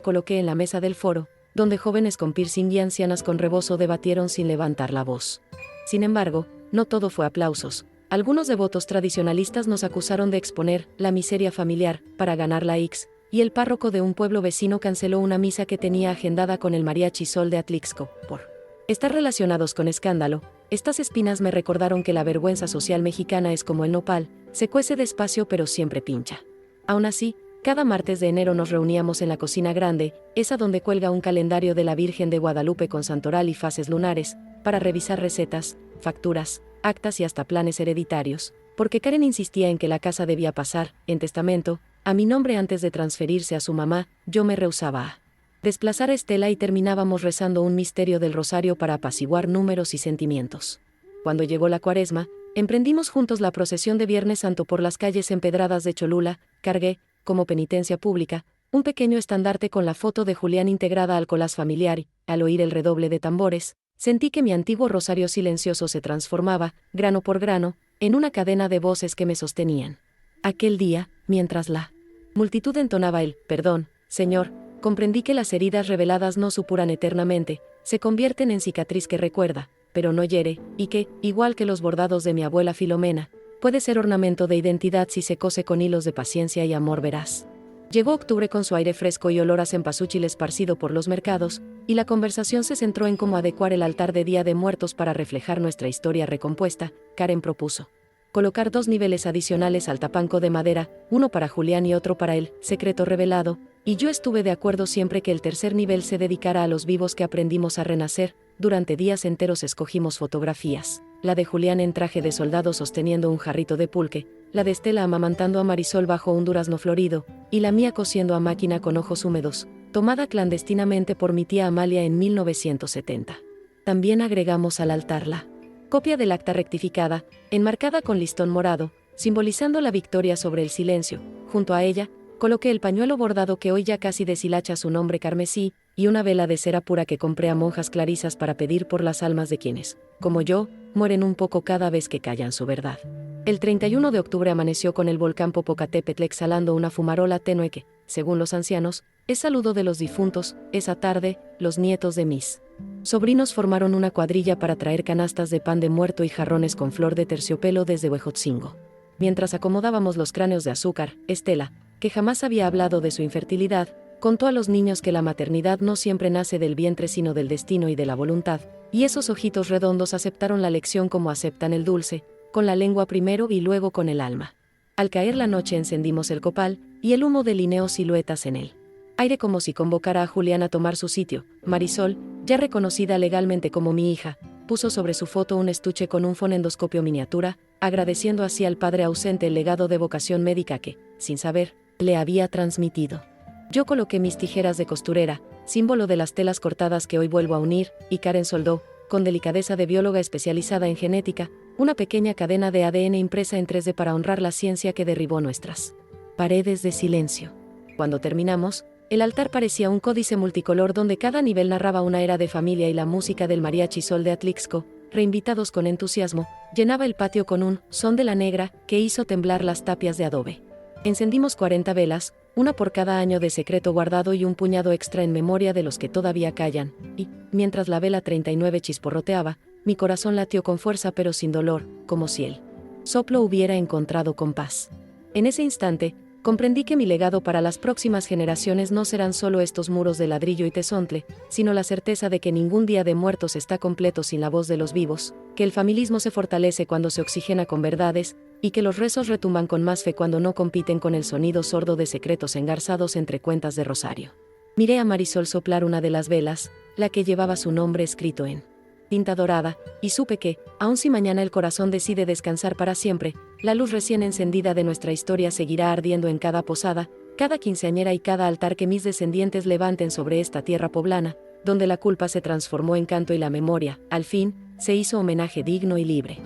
coloqué en la mesa del foro, donde jóvenes con piercing y ancianas con rebozo debatieron sin levantar la voz. Sin embargo, no todo fue aplausos. Algunos devotos tradicionalistas nos acusaron de exponer la miseria familiar para ganar la X, y el párroco de un pueblo vecino canceló una misa que tenía agendada con el mariachi Sol de Atlixco, por estar relacionados con escándalo. Estas espinas me recordaron que la vergüenza social mexicana es como el nopal, se cuece despacio pero siempre pincha. Aún así, Cada martes de enero nos reuníamos en la cocina grande, esa donde cuelga un calendario de la Virgen de Guadalupe con santoral y fases lunares, para revisar recetas, facturas, actas y hasta planes hereditarios, porque Karen insistía en que la casa debía pasar, en testamento, a mi nombre antes de transferirse a su mamá. Yo me rehusaba a desplazar a Estela y terminábamos rezando un misterio del rosario para apaciguar números y sentimientos. Cuando llegó la Cuaresma, emprendimos juntos la procesión de Viernes Santo por las calles empedradas de Cholula. Cargué, como penitencia pública, un pequeño estandarte con la foto de Julián integrada al collage familiar y, al oír el redoble de tambores, sentí que mi antiguo rosario silencioso se transformaba, grano por grano, en una cadena de voces que me sostenían. Aquel día, mientras la multitud entonaba el «Perdón, Señor», comprendí que las heridas reveladas no supuran eternamente, se convierten en cicatriz que recuerda, pero no hiere, y que, igual que los bordados de mi abuela Filomena, puede ser ornamento de identidad si se cose con hilos de paciencia y amor veraz. Llegó octubre con su aire fresco y olor a cempasúchil esparcido por los mercados, y la conversación se centró en cómo adecuar el altar de Día de Muertos para reflejar nuestra historia recompuesta. Karen propuso colocar 2 niveles adicionales al tapanco de madera, uno para Julián y otro para el secreto revelado, y yo estuve de acuerdo siempre que el tercer nivel se dedicara a los vivos que aprendimos a renacer. Durante días enteros escogimos fotografías, la de Julián en traje de soldado sosteniendo un jarrito de pulque, la de Estela amamantando a Marisol bajo un durazno florido, y la mía cosiendo a máquina con ojos húmedos, tomada clandestinamente por mi tía Amalia en 1970. También agregamos al altar la copia del acta rectificada, enmarcada con listón morado, simbolizando la victoria sobre el silencio. Junto a ella, coloqué el pañuelo bordado que hoy ya casi deshilacha su nombre carmesí, y una vela de cera pura que compré a monjas clarisas para pedir por las almas de quienes, como yo, mueren un poco cada vez que callan su verdad. El 31 de octubre amaneció con el volcán Popocatépetl exhalando una fumarola tenue que, según los ancianos, es saludo de los difuntos. Esa tarde, los nietos de mis sobrinos formaron una cuadrilla para traer canastas de pan de muerto y jarrones con flor de terciopelo desde Huejotzingo. Mientras acomodábamos los cráneos de azúcar, Estela, que jamás había hablado de su infertilidad, contó a los niños que la maternidad no siempre nace del vientre sino del destino y de la voluntad, y esos ojitos redondos aceptaron la lección como aceptan el dulce, con la lengua primero y luego con el alma. Al caer la noche encendimos el copal, y el humo delineó siluetas en él aire como si convocara a Julián a tomar su sitio. Marisol, ya reconocida legalmente como mi hija, puso sobre su foto un estuche con un fonendoscopio miniatura, agradeciendo así al padre ausente el legado de vocación médica que, sin saber, le había transmitido. Yo coloqué mis tijeras de costurera, símbolo de las telas cortadas que hoy vuelvo a unir, y Karen soldó, con delicadeza de bióloga especializada en genética, una pequeña cadena de ADN impresa en 3D para honrar la ciencia que derribó nuestras paredes de silencio. Cuando terminamos, el altar parecía un códice multicolor donde cada nivel narraba una era de familia y la música del mariachi Sol de Atlixco, reinvitados con entusiasmo, llenaba el patio con un son de la negra que hizo temblar las tapias de adobe. Encendimos 40 velas, una por cada año de secreto guardado y un puñado extra en memoria de los que todavía callan, y, mientras la vela 39 chisporroteaba, mi corazón latió con fuerza pero sin dolor, como si el soplo hubiera encontrado compás. En ese instante, comprendí que mi legado para las próximas generaciones no serán solo estos muros de ladrillo y tezontle, sino la certeza de que ningún día de muertos está completo sin la voz de los vivos, que el familismo se fortalece cuando se oxigena con verdades, y que los rezos retumban con más fe cuando no compiten con el sonido sordo de secretos engarzados entre cuentas de rosario. Miré a Marisol soplar una de las velas, la que llevaba su nombre escrito en tinta dorada, y supe que, aun si mañana el corazón decide descansar para siempre, la luz recién encendida de nuestra historia seguirá ardiendo en cada posada, cada quinceañera y cada altar que mis descendientes levanten sobre esta tierra poblana, donde la culpa se transformó en canto y la memoria, al fin, se hizo homenaje digno y libre.